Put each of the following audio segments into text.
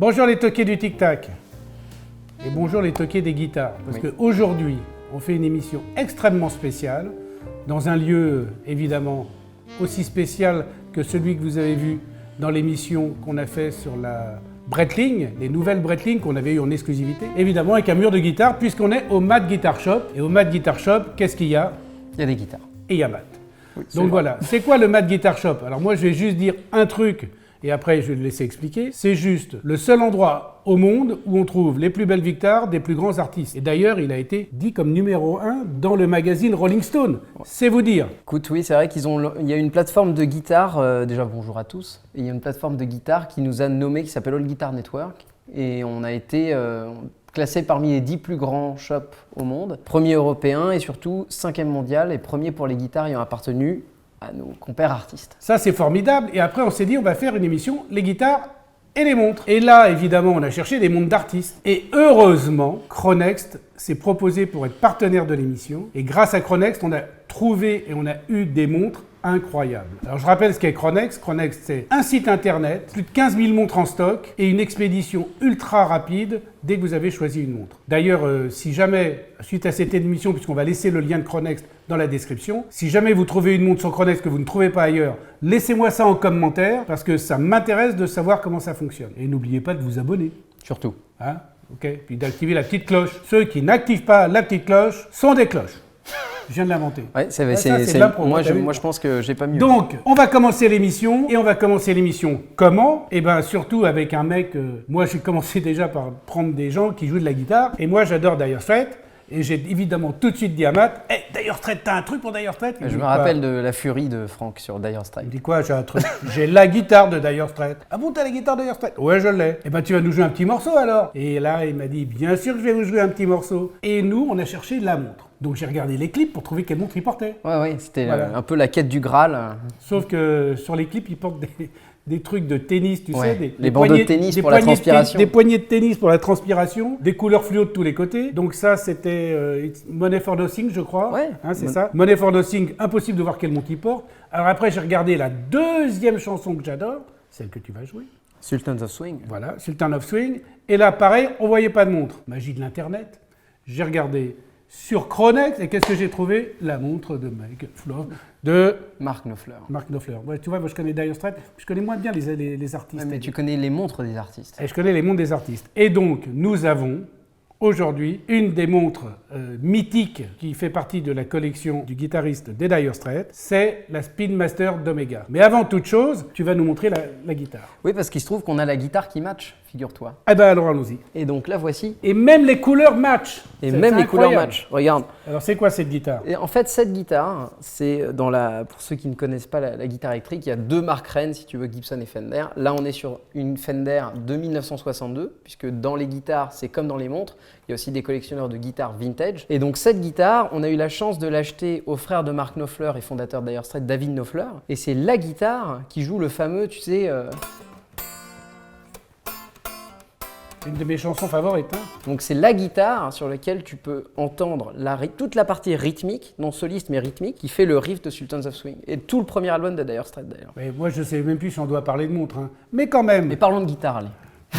Bonjour les toqués du tic-tac et bonjour les toqués des guitares. Parce qu'aujourd'hui, on fait une émission extrêmement spéciale dans un lieu évidemment aussi spécial que celui que vous avez vu dans l'émission qu'on a fait sur la Breitling, les nouvelles Breitling qu'on avait eues en exclusivité. Évidemment avec un mur de guitare puisqu'on est au Mad Guitar Shop. Et au Mad Guitar Shop, qu'est-ce qu'il y a? Il y a des guitares. Et il y a Matt. Oui, donc voilà, c'est quoi le Mad Guitar Shop? Alors moi je vais juste dire un truc et après je vais le laisser expliquer. C'est juste le seul endroit au monde où on trouve les plus belles guitares des plus grands artistes. Et d'ailleurs il a été dit comme numéro 1 dans le magazine Rolling Stone. C'est vous dire. Écoute, oui, c'est vrai il y a une plateforme de guitare, déjà bonjour à tous, et il y a une plateforme de guitare qui nous a nommé, qui s'appelle All Guitar Network, et on a été classé parmi les 10 plus grands shops au monde, premier européen et surtout 5e mondial et premier pour les guitares ayant appartenu à nos compères artistes. Ça c'est formidable et après on s'est dit on va faire une émission les guitares et les montres. Et là évidemment on a cherché des montres d'artistes et heureusement Chronext s'est proposé pour être partenaire de l'émission et grâce à Chronext on a trouvé et on a eu des montres incroyable. Alors je rappelle ce qu'est Chronext. Chronext c'est un site internet, plus de 15 000 montres en stock et une expédition ultra rapide dès que vous avez choisi une montre. D'ailleurs, si jamais, suite à cette émission, puisqu'on va laisser le lien de Chronext dans la description, si jamais vous trouvez une montre sur Chronext que vous ne trouvez pas ailleurs, laissez-moi ça en commentaire parce que ça m'intéresse de savoir comment ça fonctionne. Et n'oubliez pas de vous abonner. Surtout. Hein? Ok. Puis d'activer la petite cloche. Ceux qui n'activent pas la petite cloche sont des cloches. Je viens de l'inventer. Ouais, moi je pense que j'ai pas mieux. Donc, on va commencer l'émission. Et on va commencer l'émission comment? Eh bien, surtout avec un mec... moi, j'ai commencé déjà par prendre des gens qui jouent de la guitare. Et moi, j'adore Dire Straits. Et j'ai évidemment tout de suite dit à Matt, hey, Dire Straits, t'as un truc pour Dire Straits? Je me rappelle de la furie de Franck sur Dire Straits. Il me dit quoi? J'ai un truc. J'ai la guitare de Dire Straits. Ah bon, t'as la guitare de Dire Straits? Ouais, je l'ai. Eh ben, tu vas nous jouer un petit morceau alors. Et là, il m'a dit, bien sûr que je vais vous jouer un petit morceau. Et nous, on a cherché la montre. Donc j'ai regardé les clips pour trouver quelle montre il portait. Ouais, c'était un peu la quête du Graal. Sauf que sur les clips, il porte des trucs de tennis, tu sais. Les bandeaux de tennis pour la transpiration. Des poignées de tennis pour la transpiration, des couleurs fluo de tous les côtés. Donc ça, c'était Money for Nothing, je crois. Ouais. Hein, c'est ça. Money for Nothing, impossible de voir quelle montre il porte. Alors après, j'ai regardé la deuxième chanson que j'adore, celle que tu vas jouer. Sultans of Swing. Voilà, Sultan of Swing. Et là, pareil, on voyait pas de montre. Magie de l'Internet. J'ai regardé sur Chronext, et qu'est-ce que j'ai trouvé? La montre de Mark Knopfler. Mark Knopfler. Ouais, tu vois, moi je connais Dire Straits, je connais moins bien les artistes. Ouais, mais tu connais les montres des artistes. Et je connais les montres des artistes. Et donc, nous avons aujourd'hui une des montres mythiques qui fait partie de la collection du guitariste des Dire Straits, c'est la Speedmaster d'Omega. Mais avant toute chose, tu vas nous montrer la guitare. Oui, parce qu'il se trouve qu'on a la guitare qui match, figure-toi. Eh ben alors allons-y. Et donc la voici. Et même les couleurs matchent. Et même les couleurs matchent. Regarde. Alors c'est quoi cette guitare? Et en fait, cette guitare, c'est pour ceux qui ne connaissent pas la guitare électrique, il y a deux marques reines, si tu veux, Gibson et Fender. Là, on est sur une Fender de 1962, puisque dans les guitares, c'est comme dans les montres. Il y a aussi des collectionneurs de guitares vintage. Et donc cette guitare, on a eu la chance de l'acheter au frère de Mark Knopfler et fondateur de Dire Straits, David Knopfler. Et c'est la guitare qui joue le fameux, tu sais... Une de mes chansons favorites. Hein. Donc c'est la guitare sur laquelle tu peux entendre toute la partie rythmique, non soliste mais rythmique, qui fait le riff de Sultans of Swing. Et tout le premier album de Dire Straits d'ailleurs. Mais moi je sais même plus si on doit parler de montre. Hein. Mais quand même. Mais parlons de guitare, allez.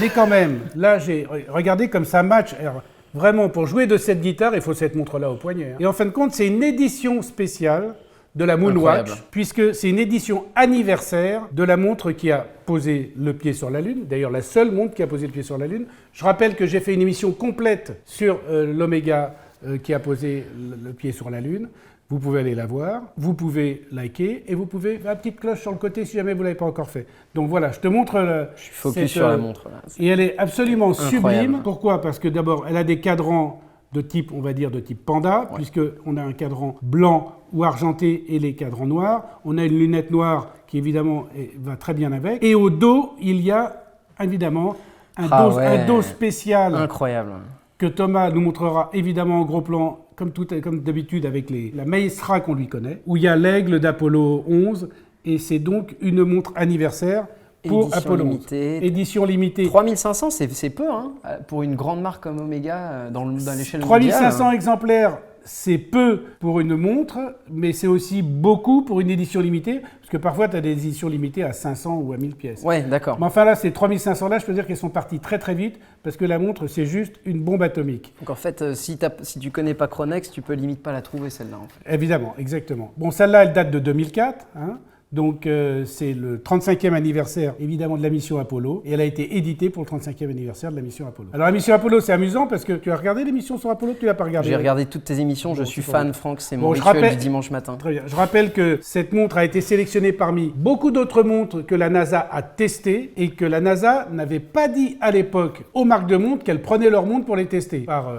Mais quand même, là j'ai regardé comme ça match. Alors, vraiment, pour jouer de cette guitare, il faut cette montre-là au poignet. Hein. Et en fin de compte, c'est une édition spéciale de la Moonwatch, puisque c'est une édition anniversaire de la montre qui a posé le pied sur la Lune, d'ailleurs la seule montre qui a posé le pied sur la Lune. Je rappelle que j'ai fait une émission complète sur l'Omega qui a posé le pied sur la Lune. Vous pouvez aller la voir, vous pouvez liker et vous pouvez la petite cloche sur le côté si jamais vous ne l'avez pas encore fait. Donc voilà, je te montre... Je suis focus sur la montre. Là. Et elle est absolument incroyable. Sublime. Pourquoi? Parce que d'abord, elle a des cadrans de type, on va dire, de type panda, puisqu'on a un cadran blanc ou argenté et les cadrans noirs. On a une lunette noire qui, évidemment, va très bien avec. Et au dos, il y a, évidemment, un dos spécial. Incroyable. Que Thomas nous montrera, évidemment, en gros plan, comme d'habitude, avec la Maestra qu'on lui connaît, où il y a l'aigle d'Apollo 11. Et c'est donc une montre anniversaire pour Édition Apollo 11. limitée. Édition limitée. 3500, c'est peu, hein, pour une grande marque comme Omega dans l'échelle mondiale. 3500 exemplaires, c'est peu pour une montre, mais c'est aussi beaucoup pour une édition limitée, parce que parfois tu as des éditions limitées à 500 ou à 1000 pièces. Ouais, d'accord. Mais enfin là, ces 3500 là, je peux dire qu'elles sont parties très très vite, parce que la montre, c'est juste une bombe atomique. Donc en fait, si tu connais pas Chronext, tu peux limite pas la trouver celle-là. En fait. Évidemment, exactement. Bon, celle-là, elle date de 2004, hein. Donc c'est le 35e anniversaire évidemment de la mission Apollo et elle a été éditée pour le 35e anniversaire de la mission Apollo. Alors la mission Apollo c'est amusant parce que tu as regardé l'émission sur Apollo, tu l'as pas regardé? J'ai regardé toutes tes émissions, bon, je suis fan Franck, c'est mon je rituel du dimanche matin. Très bien, je rappelle que cette montre a été sélectionnée parmi beaucoup d'autres montres que la NASA a testées et que la NASA n'avait pas dit à l'époque aux marques de montres qu'elles prenaient leurs montres pour les tester. Par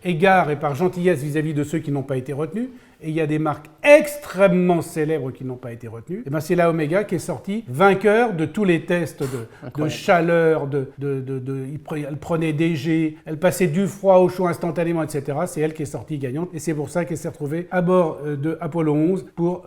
égard et par gentillesse vis-à-vis de ceux qui n'ont pas été retenus. Et il y a des marques extrêmement célèbres qui n'ont pas été retenues. Et ben c'est la Omega qui est sortie vainqueur de tous les tests de chaleur, elle prenait des jets, elle passait du froid au chaud instantanément, etc. C'est elle qui est sortie gagnante et c'est pour ça qu'elle s'est retrouvée à bord de Apollo 11 pour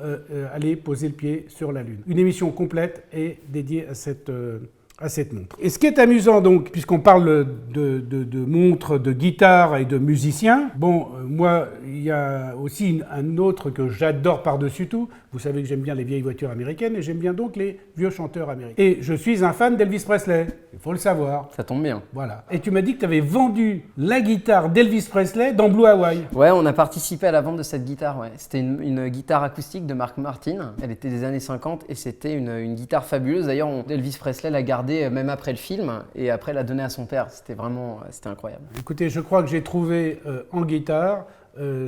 aller poser le pied sur la Lune. Une émission complète est dédiée à cette montre. Et ce qui est amusant donc, puisqu'on parle de montres, de guitares et de musiciens, moi, il y a aussi un autre que j'adore par-dessus tout. Vous savez que j'aime bien les vieilles voitures américaines et j'aime bien donc les vieux chanteurs américains. Et je suis un fan d'Elvis Presley, il faut le savoir. Ça tombe bien. Voilà. Et tu m'as dit que tu avais vendu la guitare d'Elvis Presley dans Blue Hawaii. Ouais, on a participé à la vente de cette guitare, ouais. C'était une guitare acoustique de Mark Martin, elle était des années 50 et c'était une guitare fabuleuse. D'ailleurs, Elvis Presley l'a gardée même après le film et après l'a donnée à son père. C'était incroyable. Écoutez, je crois que j'ai trouvé en guitare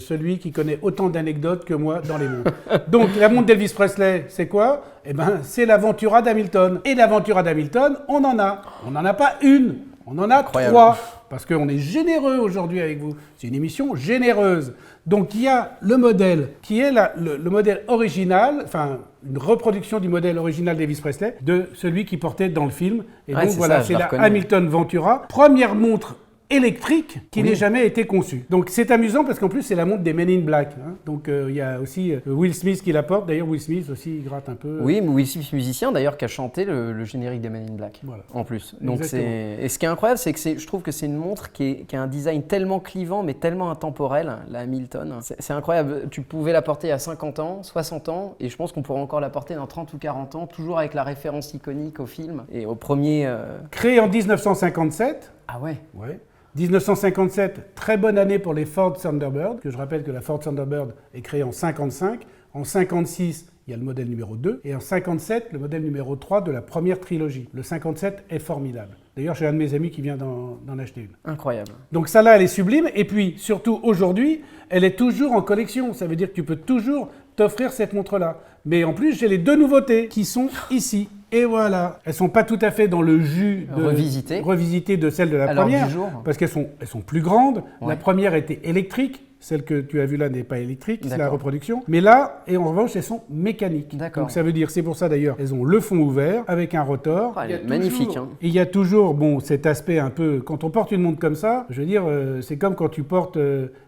celui qui connaît autant d'anecdotes que moi dans les montres. Donc la montre d'Elvis Presley, c'est quoi? Eh ben, c'est l'Aventura d'Hamilton. Et l'Aventura d'Hamilton, on en a. On n'en a pas une, on en a incroyable. 3. Parce qu'on est généreux aujourd'hui avec vous. C'est une émission généreuse. Donc il y a le modèle qui est le modèle original, enfin une reproduction du modèle original d'Elvis Presley, de celui qui portait dans le film. Et donc voilà, c'est la Hamilton Ventura, première montre électrique qui n'ait jamais été conçue. Donc c'est amusant parce qu'en plus c'est la montre des Men in Black. Hein. Donc il y a aussi Will Smith qui la porte. D'ailleurs Will Smith aussi il gratte un peu. Oui, mais Will Smith musicien d'ailleurs qui a chanté le générique des Men in Black. Voilà. En plus. Donc et ce qui est incroyable c'est que je trouve que c'est une montre qui a un design tellement clivant mais tellement intemporel, la Hamilton. C'est incroyable. Tu pouvais la porter à 50 ans, 60 ans et je pense qu'on pourrait encore la porter dans 30 ou 40 ans, toujours avec la référence iconique au film et au premier. Créé en 1957. Ah ouais. Ouais. 1957, très bonne année pour les Ford Thunderbird, que je rappelle que la Ford Thunderbird est créée en 55. En 56, il y a le modèle numéro 2. Et en 57, le modèle numéro 3 de la première trilogie. Le 57 est formidable. D'ailleurs, j'ai un de mes amis qui vient d'en acheter une. Incroyable. Donc ça là, elle est sublime. Et puis, surtout aujourd'hui, elle est toujours en collection. Ça veut dire que tu peux toujours t'offrir cette montre-là. Mais en plus, j'ai les 2 nouveautés qui sont ici. Et voilà, elles sont pas tout à fait dans le jus revisité de celle de la première, parce qu'elles sont plus grandes. Ouais. La première était électrique, celle que tu as vue là n'est pas électrique, c'est la reproduction. Mais là, et en revanche, elles sont mécaniques. Donc ça veut dire, c'est pour ça d'ailleurs, elles ont le fond ouvert avec un rotor. Ah, elle est magnifique. Hein. Et il y a toujours, cet aspect un peu, quand on porte une montre comme ça, je veux dire, c'est comme quand tu portes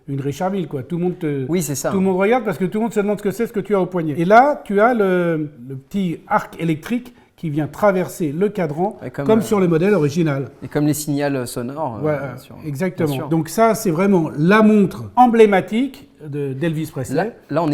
une Richard Mille, quoi. Tout le monde tout le monde regarde parce que tout le monde se demande ce que tu as au poignet. Et là, tu as le petit arc électrique qui vient traverser le cadran, comme sur le modèle original. Et comme les signaux sonores. Exactement. Donc ça, c'est vraiment la montre emblématique d'Elvis Presley. Là on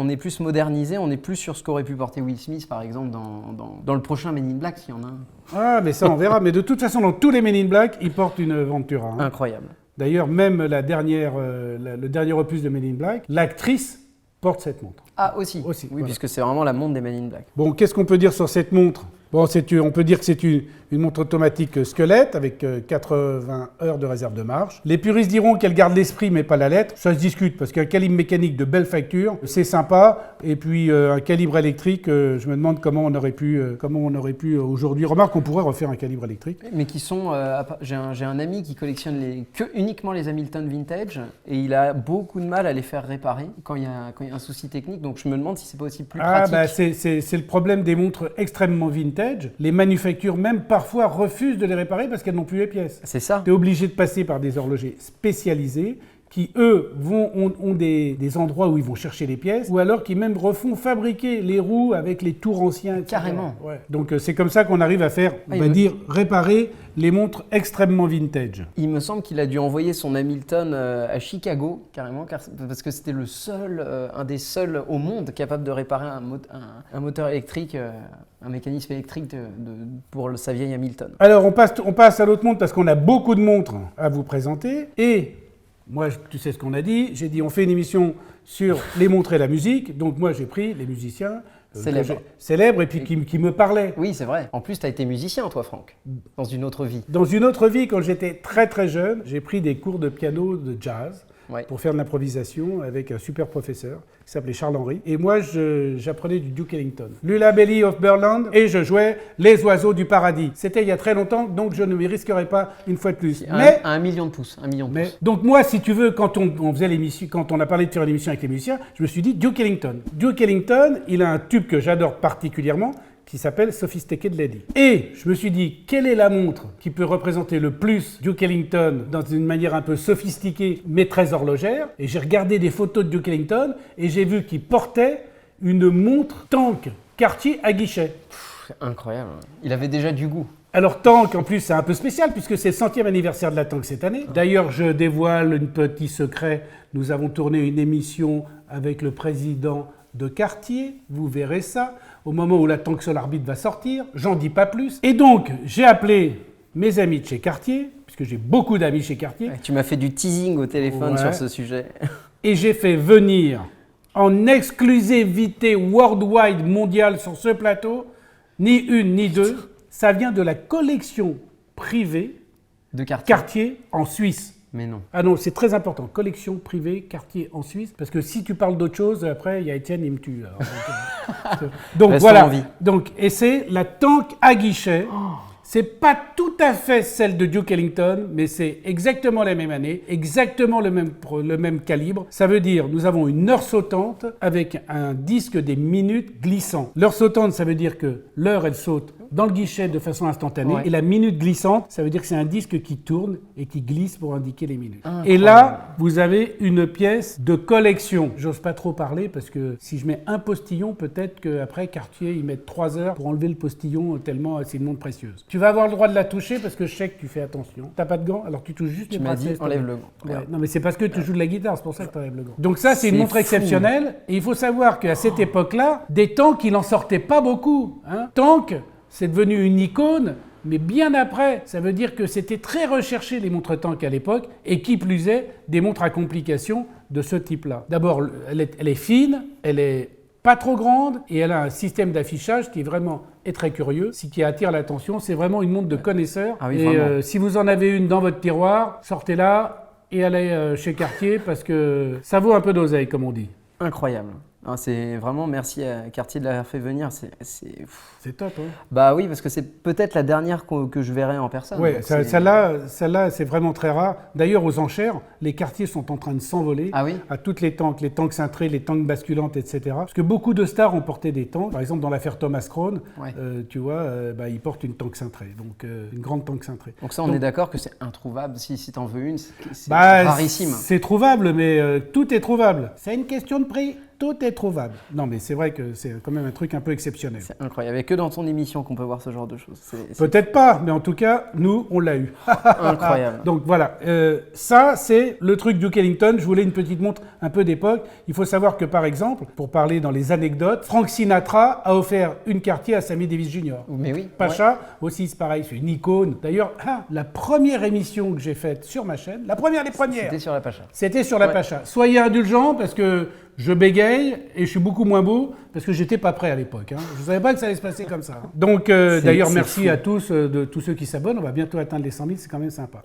est plus modernisé, on est plus sur ce qu'aurait pu porter Will Smith, par exemple, dans le prochain Men in Black, s'il y en a un. Ah, mais ça, on verra. Mais de toute façon, dans tous les Men in Black, ils portent une Ventura. Hein. Incroyable. D'ailleurs, même le dernier opus de Men in Black, l'actrice porte cette montre. Ah, aussi. Oui, voilà. Puisque c'est vraiment la montre des Men in Black. Bon, qu'est-ce qu'on peut dire sur cette montre? Bon, on peut dire que c'est une montre automatique squelette avec 80 heures de réserve de marche. Les puristes diront qu'elle garde l'esprit mais pas la lettre. Ça se discute parce qu'un calibre mécanique de belle facture, c'est sympa. Et puis un calibre électrique, je me demande comment on aurait pu aujourd'hui. Remarque, on pourrait refaire un calibre électrique. Mais qui sont... j'ai un ami qui collectionne uniquement les Hamilton Vintage et il a beaucoup de mal à les faire réparer quand il y a un souci technique. Donc je me demande si c'est pas aussi plus pratique. C'est le problème des montres extrêmement vintage. Les manufactures, même parfois, refusent de les réparer parce qu'elles n'ont plus les pièces. C'est ça. Tu es obligé de passer par des horlogers spécialisés qui, eux, ont des endroits où ils vont chercher les pièces, ou alors qui même refont fabriquer les roues avec les tours anciens, etc. Carrément. Ouais. Donc c'est comme ça qu'on arrive à faire, on va dire, réparer les montres extrêmement vintage. Il me semble qu'il a dû envoyer son Hamilton à Chicago, carrément, parce que c'était le seul, un des seuls au monde capable de réparer un moteur électrique, un mécanisme électrique pour sa vieille Hamilton. Alors on passe à l'autre montre parce qu'on a beaucoup de montres à vous présenter. Et moi, tu sais ce qu'on a dit, j'ai dit on fait une émission sur les montres et la musique. Donc moi j'ai pris les musiciens célèbres et puis qui me parlaient. Oui, c'est vrai. En plus, tu as été musicien, toi, Franck, dans une autre vie. Dans une autre vie, quand j'étais très très jeune, j'ai pris des cours de piano de jazz. Ouais. Pour faire de l'improvisation avec un super professeur qui s'appelait Charles Henry. Et moi, j'apprenais du Duke Ellington. Lulla Bailey of Burland, et je jouais Les Oiseaux du Paradis. C'était il y a très longtemps, donc je ne m'y risquerai pas une fois de plus. À 1 million de pouces. Donc moi, si tu veux, quand on faisait l'émission, quand on a parlé de faire une émission avec les musiciens, je me suis dit Duke Ellington. Duke Ellington, il a un tube que j'adore particulièrement, qui s'appelle Sophisticated Lady. Et je me suis dit, quelle est la montre qui peut représenter le plus Duke Ellington dans une manière un peu sophistiquée, mais très horlogère? Et j'ai regardé des photos de Duke Ellington et j'ai vu qu'il portait une montre Tank Cartier à guichet. Incroyable. Il avait déjà du goût. Alors Tank, en plus, c'est un peu spécial puisque c'est le 100e anniversaire de la Tank cette année. D'ailleurs, je dévoile un petit secret. Nous avons tourné une émission avec le président de Cartier. Vous verrez ça au moment où la Tank Solar Beat va sortir. J'en dis pas plus. Et donc, j'ai appelé mes amis de chez Cartier, puisque j'ai beaucoup d'amis chez Cartier. Tu m'as fait du teasing au téléphone sur ce sujet. Et j'ai fait venir en exclusivité worldwide mondiale sur ce plateau, ni une ni deux. Ça vient de la collection privée de Cartier en Suisse. Mais non. Ah non, c'est très important. Collection privée, Cartier en Suisse. Parce que si tu parles d'autre chose, après, il y a Étienne, il me tue. Donc voilà. Donc, et c'est la Tank à guichet. C'est pas tout à fait celle de Duke Ellington, mais c'est exactement la même année, exactement le même calibre. Ça veut dire, nous avons une heure sautante avec un disque des minutes glissant. L'heure sautante, ça veut dire que l'heure, elle saute dans le guichet de façon instantanée. Ouais. Et la minute glissante, ça veut dire que c'est un disque qui tourne et qui glisse pour indiquer les minutes. Et là, vous avez une pièce de collection. J'ose pas trop parler parce que si je mets un postillon, peut-être qu'après Cartier, ils mettent 3 heures pour enlever le postillon tellement c'est une montre précieuse. Tu vas avoir le droit de la toucher parce que je sais que tu fais attention. T'as pas de gants, alors tu touches juste les bracelets. Tu m'as dit, enlève le gant. Ouais. Non mais c'est parce que tu joues de la guitare, c'est pour ça que tu enlèves le gant. Donc ça, c'est une montre exceptionnelle. Et il faut savoir qu'à cette époque-là, des Tanks, il n'en sortait pas beaucoup. Tank, c'est devenu une icône, mais bien après. Ça veut dire que c'était très recherché, les montres Tank à l'époque, et qui plus est, des montres à complications de ce type-là. D'abord, elle est fine, elle est pas trop grande, et elle a un système d'affichage qui est très curieux, qui attire l'attention. C'est vraiment une montre de connaisseur. Ah oui, et si vous en avez une dans votre tiroir, sortez-la et allez chez Cartier, parce que ça vaut un peu d'oseille, comme on dit. Incroyable. C'est vraiment merci à Cartier de l'avoir fait venir. C'est top, hein. Bah oui, parce que c'est peut-être la dernière que je verrai en personne. Oui, celle-là, c'est vraiment très rare. D'ailleurs, aux enchères, les Cartiers sont en train de s'envoler à toutes les tanks cintrés, les tanks basculantes, etc. Parce que beaucoup de stars ont porté des tanks. Par exemple, dans l'affaire Thomas Crown, tu vois, il porte une tank cintrée, donc une grande tank cintrée. Donc ça, on est d'accord que c'est introuvable. Si tu en veux une, c'est rarissime. C'est trouvable, mais tout est trouvable. C'est une question de prix. Tout est trouvable. Non, mais c'est vrai que c'est quand même un truc un peu exceptionnel. C'est incroyable. Il n'y a que dans ton émission qu'on peut voir ce genre de choses. Peut-être pas, mais en tout cas, nous, on l'a eu. Incroyable. Donc voilà, ça, c'est le truc Duke Ellington. Je voulais une petite montre un peu d'époque. Il faut savoir que, par exemple, pour parler dans les anecdotes, Frank Sinatra a offert une Cartier à Sammy Davis Jr. Mais oui. Pacha, aussi, c'est pareil, c'est une icône. D'ailleurs, la première émission que j'ai faite sur ma chaîne, la première des premières. C'était sur la Pacha. C'était sur la Pacha. Soyez indulgents parce que je bégaye et je suis beaucoup moins beau parce que j'étais pas prêt à l'époque. Je ne savais pas que ça allait se passer comme ça. Donc d'ailleurs, merci à tous, de tous ceux qui s'abonnent. On va bientôt atteindre les 100 000, c'est quand même sympa.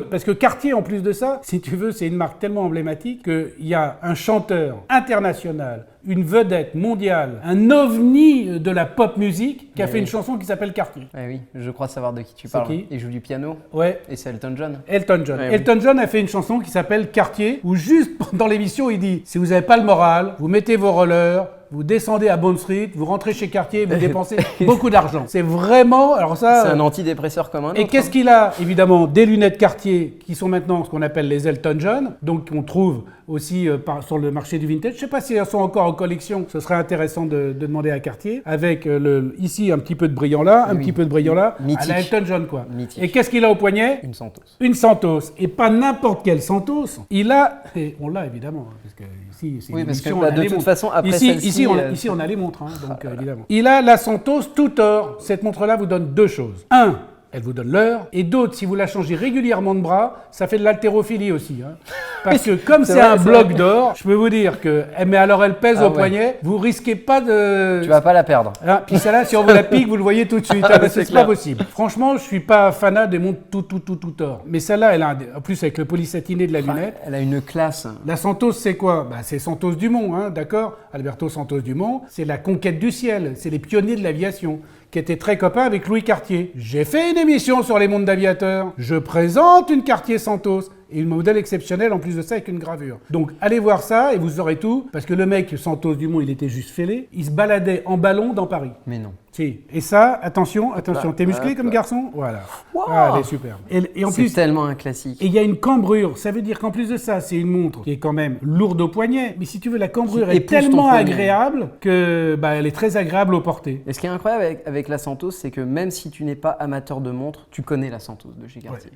Parce que Cartier, en plus de ça, si tu veux, c'est une marque tellement emblématique qu'il y a un chanteur international, une vedette mondiale, un ovni de la pop musique qui a fait une chanson qui s'appelle Cartier. Oui, je crois savoir de qui tu parles. Il joue du piano. Ouais. Et c'est Elton John. Elton John. Elton John a fait une chanson qui s'appelle Cartier, où juste dans l'émission, il dit « Si vous n'avez pas le moral, vous mettez vos rollers, vous descendez à Bond Street, vous rentrez chez Cartier, vous dépensez beaucoup d'argent. C'est vraiment, alors ça... C'est un antidépresseur comme un autre. Et qu'est-ce qu'il a? Évidemment, des lunettes Cartier qui sont maintenant ce qu'on appelle les Elton John, donc qu'on trouve aussi sur le marché du vintage. Je ne sais pas si elles sont encore en collection, ce serait intéressant de demander à Cartier, avec ici un petit peu de brillant là, un petit peu de brillant là, Mythique. à la Elton John quoi. Mythique. Et qu'est-ce qu'il a au poignet? Une Santos. Une Santos, et pas n'importe quelle Santos. Il a, et on l'a évidemment, parce que ici c'est Oui, une parce que émission, on a de les toute montres. façon, après Ici, celle-ci... ici, on a les montres, hein, donc évidemment. Il a la Santos tout or. Cette montre-là vous donne deux choses. Un, elle vous donne l'heure, et d'autres, si vous la changez régulièrement de bras, ça fait de l'haltérophilie aussi. Hein. Parce que comme c'est un bloc d'or, je peux vous dire que, mais alors elle pèse au poignet, vous risquez pas de... Tu vas pas la perdre. Hein, puis celle-là, si on vous la pique, vous le voyez tout de suite. C'est pas possible. Franchement, je suis pas fanat des montres tout or. Mais celle-là, elle a en plus avec le polysatiné de la lunette. Elle a une classe. La Santos, c'est quoi? C'est Santos Dumont, hein, d'accord? Alberto Santos Dumont, c'est la conquête du ciel. C'est les pionniers de l'aviation, qui étaient très copains avec Louis Cartier. J'ai fait une émission sur les montres d'aviateurs. Je présente une Cartier Santos. Et un modèle exceptionnel en plus de ça avec une gravure. Donc allez voir ça et vous saurez tout. Parce que le mec, Santos Dumont, il était juste fêlé. Il se baladait en ballon dans Paris. Mais non. Si. Et ça, attention, t'es musclé comme garçon? Voilà. Wow. Ah, elle est superbe. Et en plus, c'est tellement un classique. et il y a une cambrure. Ça veut dire qu'en plus de ça, c'est une montre qui est quand même lourde au poignet. Mais si tu veux, la cambrure Qui est épouse ton tellement poignet. agréable que elle est très agréable au porter. Et ce qui est incroyable avec la Santos, c'est que même si tu n'es pas amateur de montres, tu connais la Santos de chez Cartier.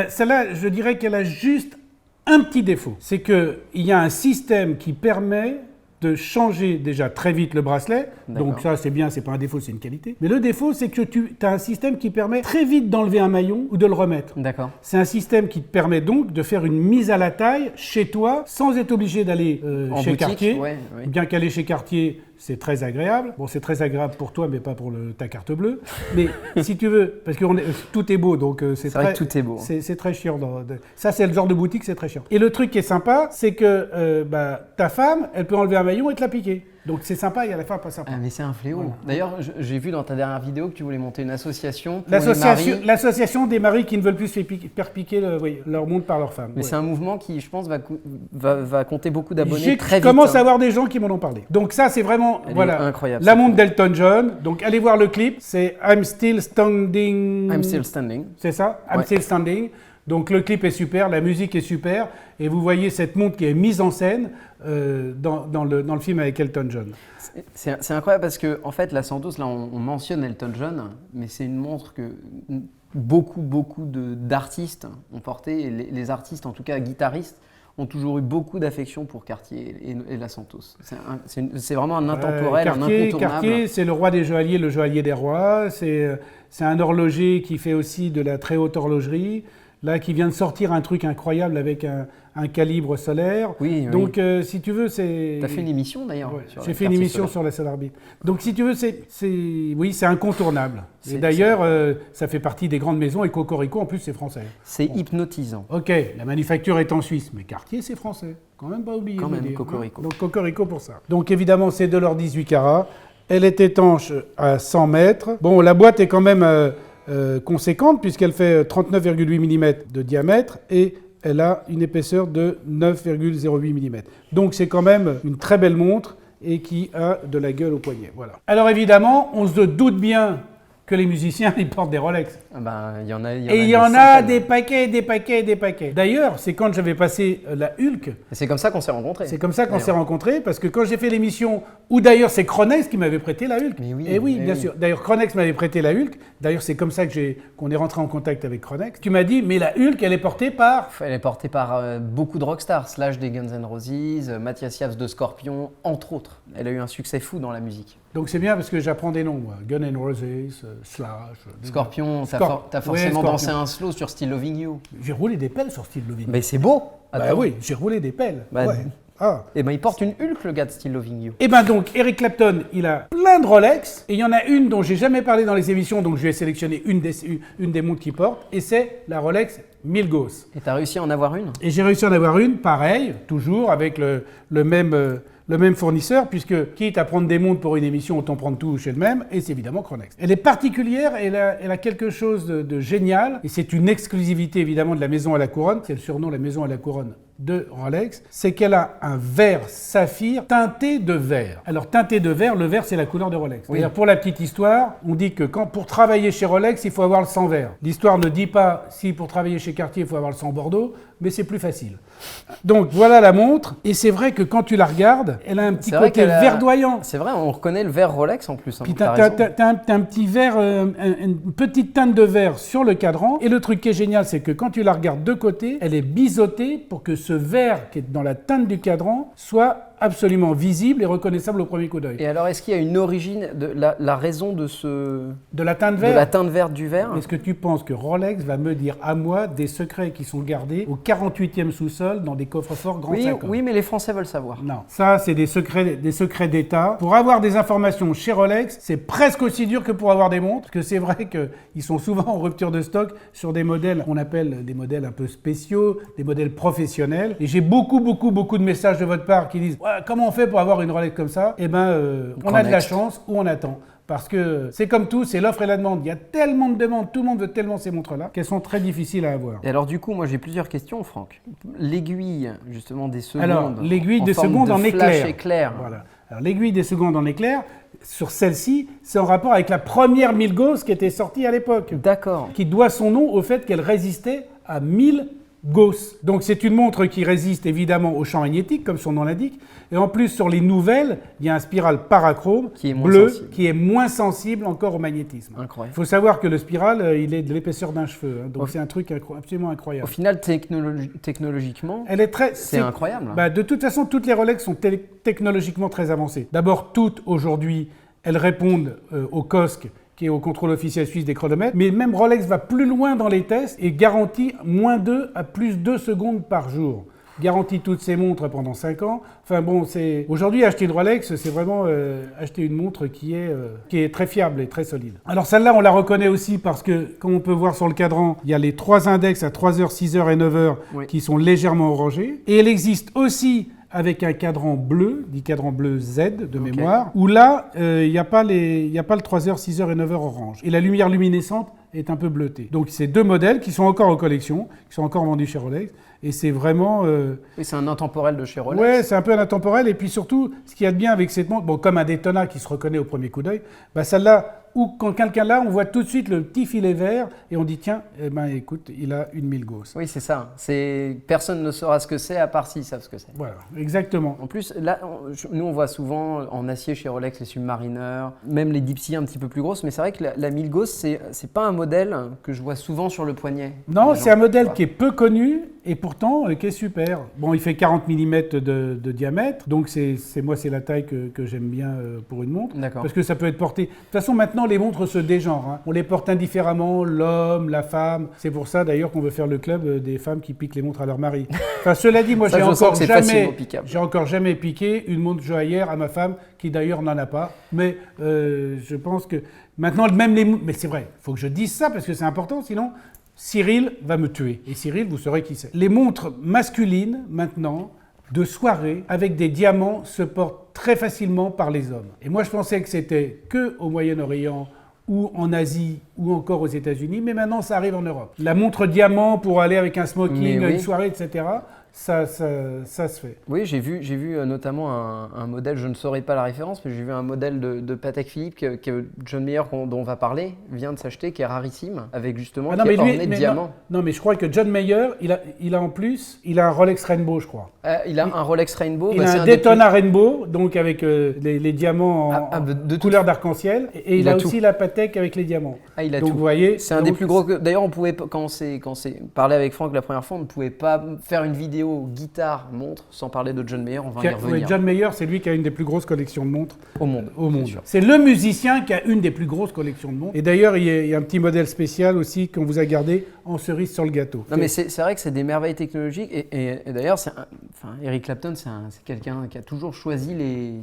Celle-là, je dirais qu'elle a juste un petit défaut. C'est qu'il y a un système qui permet de changer déjà très vite le bracelet. Donc ça, c'est bien, c'est pas un défaut, c'est une qualité. Mais le défaut, c'est que tu as un système qui permet très vite d'enlever un maillon ou de le remettre. D'accord. C'est un système qui te permet donc de faire une mise à la taille chez toi sans être obligé d'aller chez boutique, Cartier. ouais. Bien qu'aller chez Cartier, c'est très agréable. Bon, c'est très agréable pour toi, mais pas pour ta carte bleue. Mais si tu veux, parce que tout est beau, donc c'est vrai que tout est beau. C'est très chiant. Ça, c'est le genre de boutique, c'est très chiant. Et le truc qui est sympa, c'est que ta femme, elle peut enlever un maillon et te la piquer. Donc c'est sympa et à la fin pas sympa. Ah, mais c'est un fléau. Voilà. D'ailleurs, j'ai vu dans ta dernière vidéo que tu voulais monter une association pour l'association des maris qui ne veulent plus se faire piquer leur montre par leur femme. Mais c'est un mouvement qui, je pense, va compter beaucoup d'abonnés très vite. Je commence à avoir des gens qui m'en ont parlé. Donc ça, c'est vraiment incroyable. La montre d'Elton John. Donc allez voir le clip. C'est I'm Still Standing. I'm Still Standing. C'est ça, I'm Still Standing. Donc le clip est super, la musique est super, et vous voyez cette montre qui est mise en scène dans le film avec Elton John. C'est incroyable parce que en fait la Santos, là on mentionne Elton John, mais c'est une montre que beaucoup d'artistes ont porté, et les artistes, en tout cas guitaristes, ont toujours eu beaucoup d'affection pour Cartier et la Santos. C'est vraiment un intemporel, un incontournable. Cartier, c'est le roi des joailliers, le joaillier des rois. C'est un horloger qui fait aussi de la très haute horlogerie. Là, qui vient de sortir un truc incroyable avec un calibre solaire. Oui. Donc, si tu veux, c'est... T'as fait une émission d'ailleurs. Ouais, j'ai fait une émission sur la Solar Beat. Donc, si tu veux, c'est incontournable. Et d'ailleurs, ça fait partie des grandes maisons. Et Cocorico, en plus, c'est français. C'est hypnotisant. Ok, la manufacture est en Suisse, mais Cartier, c'est français. Quand même pas oublier. Quand même, dire, Cocorico. Hein. Donc, Cocorico pour ça. Donc, évidemment, c'est de l'or 18 carats. Elle est étanche à 100 mètres. Bon, la boîte est quand même... conséquente puisqu'elle fait 39,8 mm de diamètre et elle a une épaisseur de 9,08 mm. Donc c'est quand même une très belle montre et qui a de la gueule au poignet. Voilà. Alors évidemment, on se doute bien que les musiciens, ils portent des Rolex. Il y en a des paquets. D'ailleurs, c'est quand j'avais passé la Hulk. C'est comme ça qu'on s'est rencontrés. C'est comme ça qu'on s'est rencontrés, parce que quand j'ai fait l'émission, où d'ailleurs c'est Chronex qui m'avait prêté la Hulk. Mais oui, et oui, bien sûr. D'ailleurs, Chronex m'avait prêté la Hulk. D'ailleurs, c'est comme ça qu'on est rentré en contact avec Chronex. Tu m'as dit, mais la Hulk, elle est portée par... Elle est portée par beaucoup de rockstars, Slash des Guns N' Roses, Matthias Yavs de Scorpion, entre autres. Elle a eu un succès fou dans la musique. Donc c'est bien parce que j'apprends des noms, moi. Guns N' Roses, Slash... Scorpion, t'as forcément dansé un slow sur Still Loving You. J'ai roulé des pelles sur Still Loving You. Mais c'est beau. Bah oui, j'ai roulé des pelles. Et il porte une Hulk, le gars de Still Loving You. Et donc, Eric Clapton, il a plein de Rolex, et il y en a une dont j'ai jamais parlé dans les émissions, donc je vais sélectionner une des montres qu'il porte, et c'est la Rolex 1000 Gauss. Et tu as réussi à en avoir une? Et j'ai réussi à en avoir une, pareil, toujours avec le même fournisseur, puisque quitte à prendre des montres pour une émission, autant prendre tout chez le même, et c'est évidemment Chronext. Elle est particulière, elle a quelque chose de génial, et c'est une exclusivité évidemment de la maison à la couronne, c'est le surnom la maison à la couronne de Rolex, c'est qu'elle a un verre saphir teinté de vert. Alors teinté de vert, le vert c'est la couleur de Rolex. Oui. C'est-à-dire, pour la petite histoire, on dit que pour travailler chez Rolex, il faut avoir le sang vert. L'histoire ne dit pas si pour travailler chez Cartier, il faut avoir le sang Bordeaux, mais c'est plus facile. Donc voilà la montre, et c'est vrai que quand tu la regardes, elle a un petit côté verdoyant. C'est vrai, on reconnaît le vert Rolex en plus. Hein, puis t'as un petit vert, une petite teinte de vert sur le cadran, et le truc qui est génial, c'est que quand tu la regardes de côté, elle est biseautée pour que ce vert qui est dans la teinte du cadran soit absolument visible et reconnaissable au premier coup d'œil. Et alors, est-ce qu'il y a une origine, de la raison de la teinte verte? De la teinte verte du verre? Est-ce que tu penses que Rolex va me dire à moi des secrets qui sont gardés au 48e sous-sol dans des coffres-forts Grand Sac? Oui, mais les Français veulent savoir. Non, ça c'est des secrets d'État. Pour avoir des informations chez Rolex, c'est presque aussi dur que pour avoir des montres, parce que c'est vrai qu'ils sont souvent en rupture de stock sur des modèles qu'on appelle des modèles un peu spéciaux, des modèles professionnels. Et j'ai beaucoup de messages de votre part qui disent ouais, comment on fait pour avoir une Rolex comme ça? Eh ben, on a de la chance ou on attend. Parce que c'est comme tout, c'est l'offre et la demande. Il y a tellement de demandes, tout le monde veut tellement ces montres-là, qu'elles sont très difficiles à avoir. Et alors du coup, moi j'ai plusieurs questions, Franck. L'aiguille, justement, des secondes. Alors, l'aiguille des secondes en éclair. Voilà. Alors, l'aiguille des secondes en éclair, sur celle-ci, c'est en rapport avec la première 1000 Gauss qui était sortie à l'époque. D'accord. Qui doit son nom au fait qu'elle résistait à 1000 Gauss. Donc c'est une montre qui résiste évidemment au champ magnétique, comme son nom l'indique. Et en plus, sur les nouvelles, il y a un spiral parachrome bleu qui est moins sensible encore au magnétisme. Incroyable. Il faut savoir que le spiral, il est de l'épaisseur d'un cheveu. Hein, donc c'est un truc absolument incroyable. Au final, technologiquement, c'est incroyable. Bah, de toute façon, toutes les Rolex sont technologiquement très avancées. D'abord, toutes aujourd'hui, elles répondent au COSC, qui est au contrôle officiel suisse des chronomètres. Mais même Rolex va plus loin dans les tests et garantit moins 2 à plus 2 secondes par jour. Garantit toutes ses montres pendant 5 ans. Enfin bon, aujourd'hui, acheter une Rolex, c'est vraiment acheter une montre qui est très fiable et très solide. Alors celle-là, on la reconnaît aussi parce que, comme on peut voir sur le cadran, il y a les 3 index à 3h, 6h et 9h qui sont légèrement orangés. Et elle existe aussi avec un cadran bleu, dit cadran bleu Z de mémoire, où là, il n'y a pas le 3h, 6h et 9h orange. Et la lumière luminescente est un peu bleutée. Donc c'est 2 modèles qui sont encore en collection, qui sont encore vendus chez Rolex. Et c'est vraiment... Oui, c'est un intemporel de chez Rolex. Ouais, c'est un peu un intemporel. Et puis surtout, ce qu'il y a de bien avec cette montre, bon, comme un Daytona qui se reconnaît au premier coup d'œil, bah celle-là, ou quand quelqu'un l'a, on voit tout de suite le petit filet vert et on dit tiens, eh ben, écoute, il a une 1000 Gauss. Oui, c'est ça. Personne ne saura ce que c'est à part s'ils savent ce que c'est. Voilà, exactement. En plus, là, nous on voit souvent en acier chez Rolex les Submariner, même les Deep Sea un petit peu plus grosses, mais c'est vrai que la 1000 Gauss, c'est pas un modèle que je vois souvent sur le poignet. Non, c'est un modèle qui est peu connu et pourtant qui est super. Bon, il fait 40 mm de diamètre, donc c'est la taille que j'aime bien pour une montre. D'accord. Parce que ça peut être porté... De toute façon, maintenant, les montres se dégenrent. Hein. On les porte indifféremment, l'homme, la femme. C'est pour ça, d'ailleurs, qu'on veut faire le club des femmes qui piquent les montres à leur mari. Enfin, cela dit, moi, j'ai encore jamais piqué une montre joaillière à ma femme, qui d'ailleurs n'en a pas. Mais je pense que maintenant, même les montres... Mais c'est vrai, il faut que je dise ça parce que c'est important, sinon... Cyril va me tuer. Et Cyril, vous saurez qui c'est. Les montres masculines, maintenant, de soirée, avec des diamants, se portent très facilement par les hommes. Et moi, je pensais que c'était que au Moyen-Orient ou en Asie ou encore aux États-Unis, mais maintenant, ça arrive en Europe. La montre diamant pour aller avec un smoking, une soirée, etc., ça se fait. Oui, j'ai vu notamment un modèle, je ne saurais pas la référence, mais j'ai vu un modèle de Patek Philippe que John Mayer, dont on va parler, vient de s'acheter, qui est rarissime, avec justement qui est orné de diamants. Non, mais je crois que John Mayer, il a en plus, il a un Rolex Rainbow, je crois. Il a un Rolex Rainbow. Il a un Daytona Rainbow, donc avec les diamants de couleur d'arc-en-ciel, et il a aussi la Patek avec les diamants. Ah, il a donc, tout. Vous voyez, c'est un des plus gros. D'ailleurs, on pouvait, quand on s'est parlé avec Franck la première fois, on ne pouvait pas faire une vidéo vidéo guitare, montre, sans parler de John Mayer, on va y revenir. John Mayer, c'est lui qui a une des plus grosses collections de montres Au monde. C'est le musicien qui a une des plus grosses collections de montres. Et d'ailleurs, il y a un petit modèle spécial aussi qu'on vous a gardé en cerise sur le gâteau. Non, mais c'est vrai que c'est des merveilles technologiques. Et d'ailleurs, Eric Clapton, c'est quelqu'un qui a toujours choisi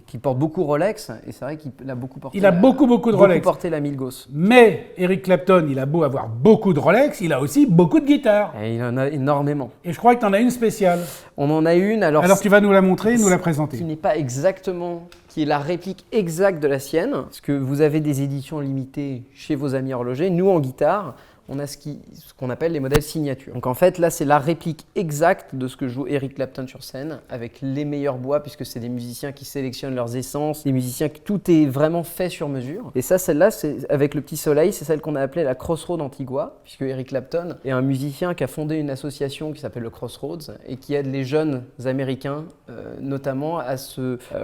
qui porte beaucoup Rolex. Et c'est vrai qu'il a beaucoup porté. Il a beaucoup de Rolex. Beaucoup porté la Milgauss. Mais Eric Clapton, il a beau avoir beaucoup de Rolex, il a aussi beaucoup de guitares. Et il en a énormément. Et je crois que tu en as une spéciale. On en a une. Alors tu vas nous la montrer, nous la présenter. Qui n'est pas exactement, qui est la réplique exacte de la sienne. Parce que vous avez des éditions limitées chez vos amis horlogers. Nous, en guitare, on a ce qu'on appelle les modèles signature. Donc en fait, là, c'est la réplique exacte de ce que joue Eric Clapton sur scène, avec les meilleurs bois, puisque c'est des musiciens qui sélectionnent leurs essences, des musiciens qui tout est vraiment fait sur mesure. Et ça, celle-là, c'est avec le petit soleil, c'est celle qu'on a appelée la Crossroads Antigua, puisque Eric Clapton est un musicien qui a fondé une association qui s'appelle le Crossroads et qui aide les jeunes américains, notamment à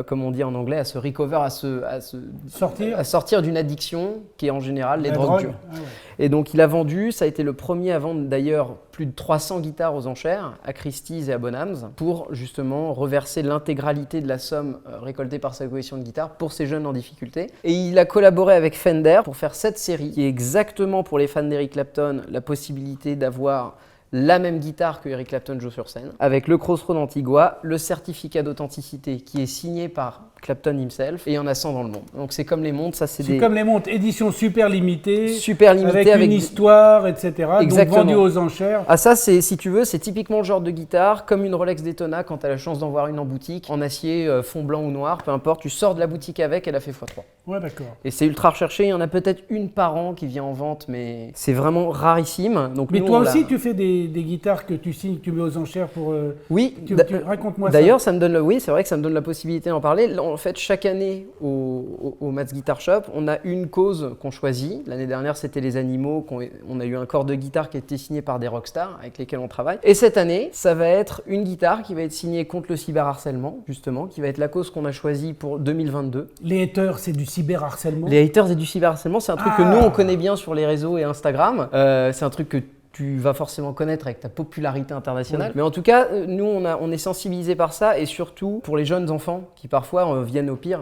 comme on dit en anglais, à se recover, à sortir d'une addiction qui est en général les drogues dures. Ah ouais. Et donc il a vendu, ça a été le premier à vendre d'ailleurs plus de 300 guitares aux enchères à Christie's et à Bonhams pour justement reverser l'intégralité de la somme récoltée par sa collection de guitares pour ces jeunes en difficulté. Et il a collaboré avec Fender pour faire cette série qui est exactement pour les fans d'Eric Clapton la possibilité d'avoir la même guitare que Eric Clapton joue sur scène, avec le Crossroads Antigua, le certificat d'authenticité qui est signé par Clapton himself, et il y en a 100 dans le monde. Donc c'est comme les montres, ça c'est comme les montres, édition super limitée avec une histoire, etc. Exactement. Donc vendu aux enchères. Ah ça, si tu veux, c'est typiquement le genre de guitare, comme une Rolex Daytona quand tu as la chance d'en voir une en boutique, en acier, fond blanc ou noir, peu importe, tu sors de la boutique avec, elle a fait x3. Ouais, d'accord. Et c'est ultra recherché, il y en a peut-être une par an qui vient en vente, mais c'est vraiment rarissime. Donc mais toi aussi, tu fais des guitares que tu signes, que tu mets aux enchères pour... Oui, raconte-moi ça. D'ailleurs, c'est vrai que ça me donne la possibilité d'en parler. En fait, chaque année, au Mats Guitar Shop, on a une cause qu'on choisit. L'année dernière, c'était les animaux. On a eu un corps de guitare qui a été signé par des rockstars avec lesquels on travaille. Et cette année, ça va être une guitare qui va être signée contre le cyberharcèlement, justement, qui va être la cause qu'on a choisie pour 2022. Les haters, c'est du cyberharcèlement? Les haters et du cyberharcèlement, c'est un truc que nous, on connaît bien sur les réseaux et Instagram. C'est un truc que tu vas forcément connaître avec ta popularité internationale. Oui. Mais en tout cas, nous, on est sensibilisés par ça, et surtout pour les jeunes enfants qui parfois viennent au pire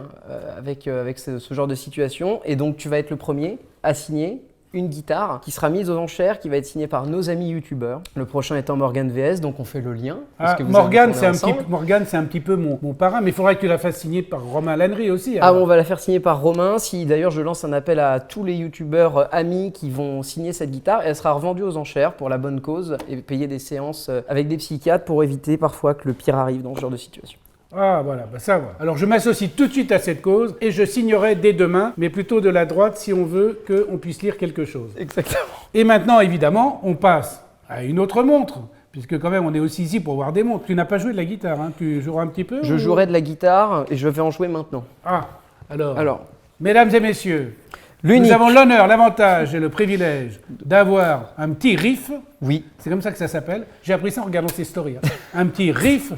avec ce genre de situation. Et donc, tu vas être le premier à signer une guitare qui sera mise aux enchères, qui va être signée par nos amis youtubeurs. Le prochain étant Morgan VS, donc on fait le lien. Morgan, c'est un petit peu mon parrain, mais il faudrait que tu la fasses signer par Romain Lannery aussi. Alors. Ah, on va la faire signer par Romain. D'ailleurs, je lance un appel à tous les youtubeurs amis qui vont signer cette guitare, et elle sera revendue aux enchères pour la bonne cause et payer des séances avec des psychiatres pour éviter parfois que le pire arrive dans ce genre de situation. Ah voilà, ça va. Alors je m'associe tout de suite à cette cause et je signerai dès demain, mais plutôt de la droite si on veut qu'on puisse lire quelque chose. Exactement. Et maintenant, évidemment, on passe à une autre montre, puisque quand même on est aussi ici pour voir des montres. Tu n'as pas joué de la guitare, hein? Tu joueras un petit peu? Je jouerai de la guitare et je vais en jouer maintenant. Ah, alors mesdames et messieurs, l'unique. Nous avons l'honneur, l'avantage et le privilège d'avoir un petit riff. Oui. C'est comme ça que ça s'appelle. J'ai appris ça en regardant ses stories. Hein. Un petit riff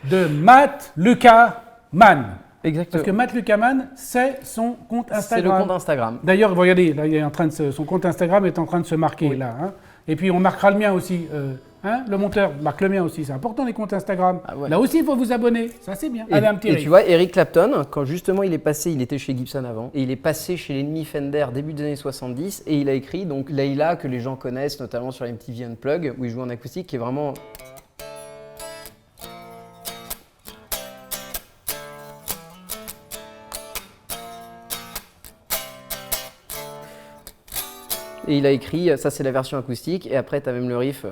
de Matt Lucas Mann. Exactement. Parce que Matt Lucas Mann, c'est son compte Instagram. C'est le compte Instagram. D'ailleurs, regardez, là, son compte Instagram est en train de se marquer, là. Hein. Et puis, on marquera le mien aussi. Le monteur marque le mien aussi. C'est important, les comptes Instagram. Ah ouais. Là aussi, il faut vous abonner. Ça, c'est bien. Allez, un petit riff. Tu vois, Eric Clapton, quand justement il était chez Gibson avant, et il est passé chez l'ennemi Fender début des années 70, et il a écrit donc Layla, que les gens connaissent, notamment sur MTV Unplugged, où il joue en acoustique, qui est vraiment... Et il a écrit, ça c'est la version acoustique, et après tu as même le riff.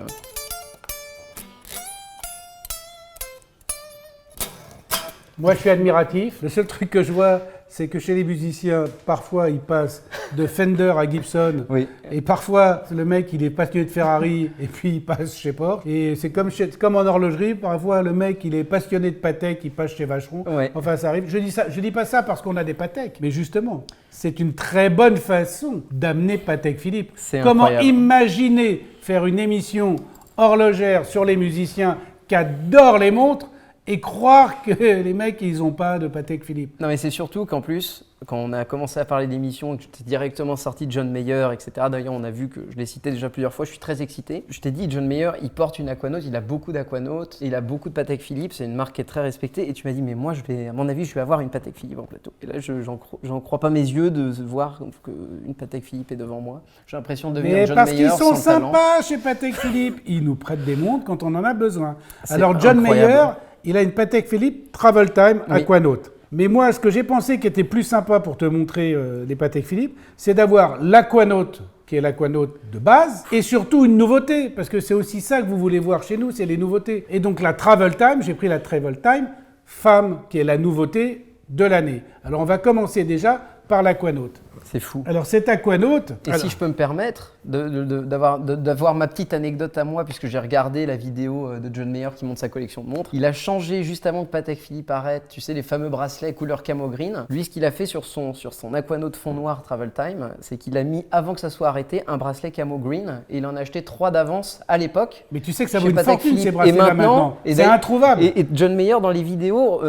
Moi je suis admiratif. Le seul truc que je vois, c'est que chez les musiciens, parfois ils passent de Fender à Gibson. Oui. Et parfois le mec il est passionné de Ferrari et puis il passe chez Porsche. Et c'est comme en horlogerie, parfois le mec il est passionné de Patek, il passe chez Vacheron. Ouais. Enfin ça arrive. Je dis pas ça parce qu'on a des Patek, mais justement, c'est une très bonne façon d'amener Patek Philippe. Comment imaginer faire une émission horlogère sur les musiciens qui adorent les montres et croire que les mecs, ils n'ont pas de Patek Philippe. Non, mais c'est surtout qu'en plus, quand on a commencé à parler d'émissions, que tu t'es directement sorti de John Mayer, etc. D'ailleurs, on a vu que je l'ai cité déjà plusieurs fois, je suis très excité. Je t'ai dit, John Mayer, il porte une Aquanaut, il a beaucoup d'Aquanaut, il a beaucoup de Patek Philippe, c'est une marque qui est très respectée. Et tu m'as dit, mais moi, à mon avis, je vais avoir une Patek Philippe en plateau. Et là, j'en crois pas mes yeux de voir qu'une Patek Philippe est devant moi. J'ai l'impression de devenir John Mayer sans talent. Parce qu'ils sont sympas chez Patek Philippe, ils nous prêtent des montres quand on en a besoin. Alors John incroyable. Mayer, il a une Patek Philippe Travel Time Aquanaut. Mais moi, ce que j'ai pensé qui était plus sympa pour te montrer les Patek Philippe, c'est d'avoir l'Aquanaut, qui est l'Aquanaut de base, et surtout une nouveauté, parce que c'est aussi ça que vous voulez voir chez nous, c'est les nouveautés. Et donc la Travel Time, j'ai pris la Travel Time Femme, qui est la nouveauté de l'année. Alors on va commencer déjà par l'Aquanaut. C'est fou. Alors cette Aquanaut... Si je peux me permettre d'avoir ma petite anecdote à moi, puisque j'ai regardé la vidéo de John Mayer qui montre sa collection de montres. Il a changé juste avant que Patek Philippe arrête, tu sais, les fameux bracelets couleur camo green. Lui, ce qu'il a fait sur son Aquanaut fond noir Travel Time, c'est qu'il a mis, avant que ça soit arrêté, un bracelet camo green, et il en a acheté 3 d'avance à l'époque. Mais tu sais que ça vaut une fortune ces bracelets-là maintenant. C'est introuvable. Et John Mayer, dans les vidéos,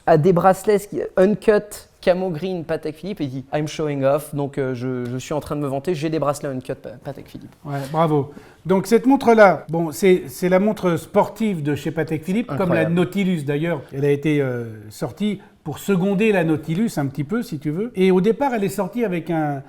a des bracelets uncut camo green Patek Philippe et il dit I'm showing off, donc je suis en train de me vanter, j'ai des bracelets uncut Patek Philippe. Ouais, bravo. Donc cette montre-là, bon, c'est la montre sportive de chez Patek Philippe, incroyable. comme la Nautilus d'ailleurs. Elle a été sortie pour seconder la Nautilus un petit peu, si tu veux. Et au départ, elle est sortie avec un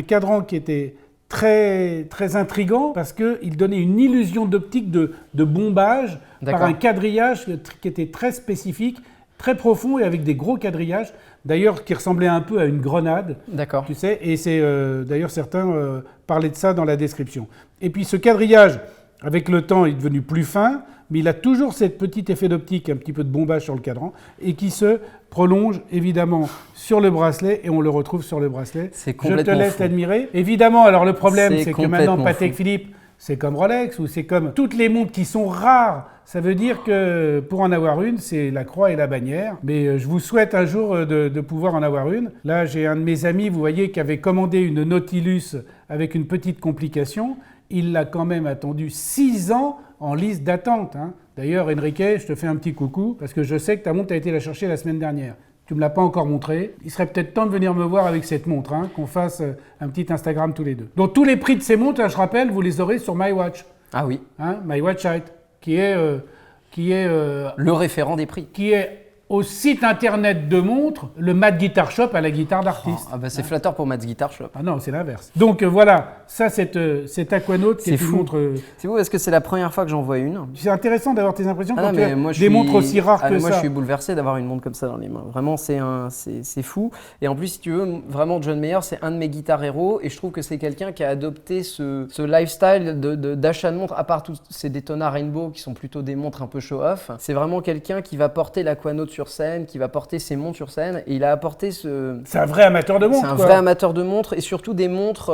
cadran qui était très, très intriguant parce qu'il donnait une illusion d'optique de bombage par un quadrillage qui était très spécifique, très profond et avec des gros quadrillages. D'ailleurs, qui ressemblait un peu à une grenade. D'accord. Tu sais, et c'est d'ailleurs certains parlaient de ça dans la description. Et puis ce quadrillage, avec le temps, est devenu plus fin, mais il a toujours cet petit effet d'optique, un petit peu de bombage sur le cadran, et qui se prolonge évidemment sur le bracelet, et on le retrouve sur le bracelet. C'est complètement Je te laisse fou. l'admirer. Évidemment, alors le problème, c'est que maintenant Patek fou. Philippe, c'est comme Rolex, ou c'est comme toutes les montres qui sont rares. Ça veut dire que pour en avoir une, c'est la croix et la bannière. Mais je vous souhaite un jour de pouvoir en avoir une. Là, j'ai un de mes amis, vous voyez, qui avait commandé une Nautilus avec une petite complication. Il l'a quand même attendu 6 ans en liste d'attente. Hein. D'ailleurs, Enrique, je te fais un petit coucou, parce que je sais que ta montre a été la chercher la semaine dernière. Tu ne me l'as pas encore montré. Il serait peut-être temps de venir me voir avec cette montre, hein, qu'on fasse un petit Instagram tous les deux. Donc tous les prix de ces montres, là, je rappelle, vous les aurez sur MyWatch. Ah oui. Hein, MyWatchite, qui est le référent des prix. Qui est au site internet de montres, le Mad Guitar Shop à la guitare d'artiste. Ah bah c'est flatteur pour Matt's Guitar Shop. Ah non, c'est l'inverse. Donc voilà, ça cette Aquanaut qui est une montre... C'est fou parce que c'est la première fois que j'en vois une. C'est intéressant d'avoir tes impressions quand tu as des montres aussi rares que ça. Moi je suis bouleversé d'avoir une montre comme ça dans les mains. Vraiment c'est fou. Et en plus si tu veux, vraiment John Mayer c'est un de mes guitar héros et je trouve que c'est quelqu'un qui a adopté ce lifestyle d'achat de montres, à part tous ces Daytona Rainbow qui sont plutôt des montres un peu show-off. C'est vraiment quelqu'un qui va porter l'Aquanaut sur scène, qui va porter ses montres sur scène et il a apporté C'est un vrai amateur de montres. C'est un vrai amateur de montres et surtout des montres,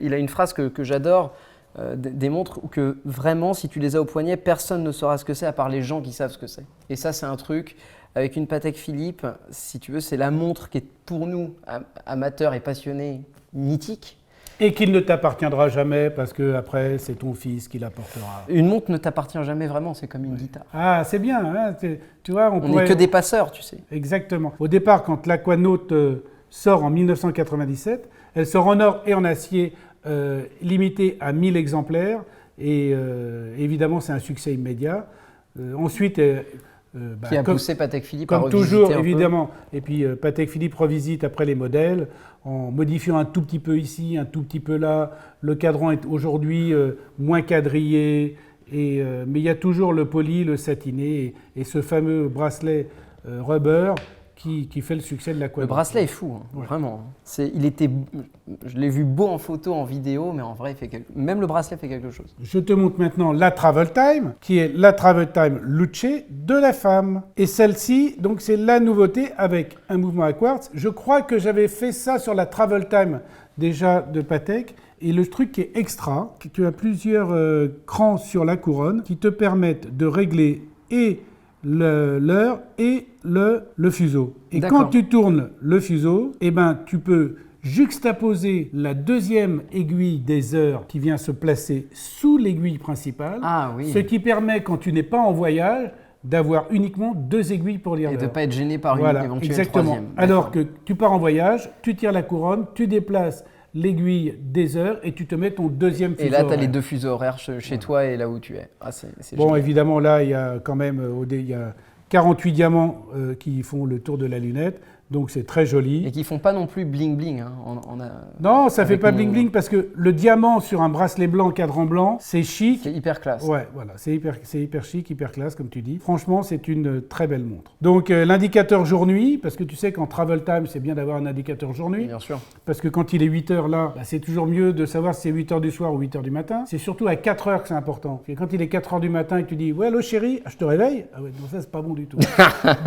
il a une phrase que j'adore, des montres où que vraiment si tu les as au poignet, personne ne saura ce que c'est à part les gens qui savent ce que c'est. Et ça c'est un truc, avec une Patek Philippe, si tu veux, c'est la montre qui est pour nous, amateurs et passionnés, mythique. Et qu'il ne t'appartiendra jamais parce que après c'est ton fils qui la portera. Une montre ne t'appartient jamais vraiment, c'est comme une guitare. Ah, c'est bien, hein, tu vois. On n'est que des passeurs, tu sais. Exactement. Au départ, quand l'Aquanaut sort en 1997, elle sort en or et en acier, limitée à 1000 exemplaires. Et évidemment, c'est un succès immédiat. Ensuite, qui a poussé Patek Philippe à revisiter toujours, évidemment. Et puis Patek Philippe revisite après les modèles en modifiant un tout petit peu ici, un tout petit peu là. Le cadran est aujourd'hui moins quadrillé, mais il y a toujours le poli, le satiné et ce fameux bracelet rubber qui fait le succès de l'Aquanaut. Le bracelet est fou, hein, ouais. Vraiment. Je l'ai vu beau en photo, en vidéo, mais en vrai, même le bracelet fait quelque chose. Je te montre maintenant la Travel Time, qui est la Travel Time Luce de la femme. Et celle-ci, donc c'est la nouveauté avec un mouvement à quartz. Je crois que j'avais fait ça sur la Travel Time déjà de Patek. Et le truc qui est extra, tu as plusieurs crans sur la couronne qui te permettent de régler et l'heure et le fuseau. Et quand tu tournes le fuseau, eh ben, tu peux juxtaposer la deuxième aiguille des heures qui vient se placer sous l'aiguille principale, ce qui permet, quand tu n'es pas en voyage, d'avoir uniquement 2 aiguilles pour lire Et de l'heure. ne pas être gêné par une Voilà, éventuelle exactement. troisième. Alors que tu pars en voyage, tu tires la couronne, tu déplaces l'aiguille des heures et tu te mets ton deuxième fuseau Et là, tu as horaire. les 2 fuseaux horaires chez toi et là où tu es. Ah, c'est Bon, génial. évidemment, là, il y a quand même il y a 48 diamants qui font le tour de la lunette, donc c'est très joli. Et qui font pas non plus bling bling. Hein. Non, ça fait avec pas mon- bling bling parce que le diamant sur un bracelet blanc, cadran blanc, c'est chic. C'est hyper classe. Ouais, voilà, c'est hyper chic, hyper classe, comme tu dis. Franchement, c'est une très belle montre. Donc, l'indicateur jour-nuit, parce que tu sais qu'en travel time, c'est bien d'avoir un indicateur jour-nuit. Bien sûr. Parce que quand il est 8 heures là, c'est toujours mieux de savoir si c'est 8 heures du soir ou 8 heures du matin. C'est surtout à 4 heures que c'est important. Et quand il est 4 heures du matin et que tu dis « Ouais, allô chérie, je te réveille ?» Ah ouais, non, ça, c'est pas bon du tout.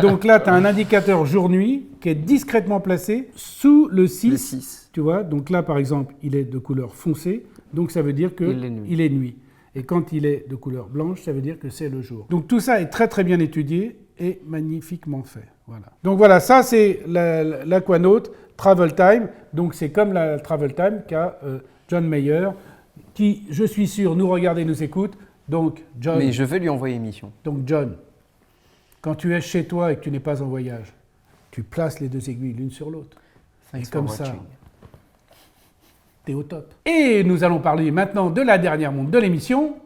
Donc là, tu as un indicateur jour-nuit qui est discrètement placé sous le 6. Le 6. Tu vois, donc là, par exemple, il est de couleur foncée. Donc ça veut dire qu'il est nuit. Et quand il est de couleur blanche, ça veut dire que c'est le jour. Donc tout ça est très très bien étudié et magnifiquement fait. Voilà. Donc voilà, ça c'est l'Aquanaut Travel Time. Donc c'est comme la Travel Time qu'a John Mayer, qui, je suis sûr, nous regarde et nous écoute. Donc John, Mais je vais lui envoyer une mission. quand tu es chez toi et que tu n'es pas en voyage, tu places les 2 aiguilles l'une sur l'autre. Et comme ça, t'es au top. Et nous allons parler maintenant de la dernière montre de l'émission,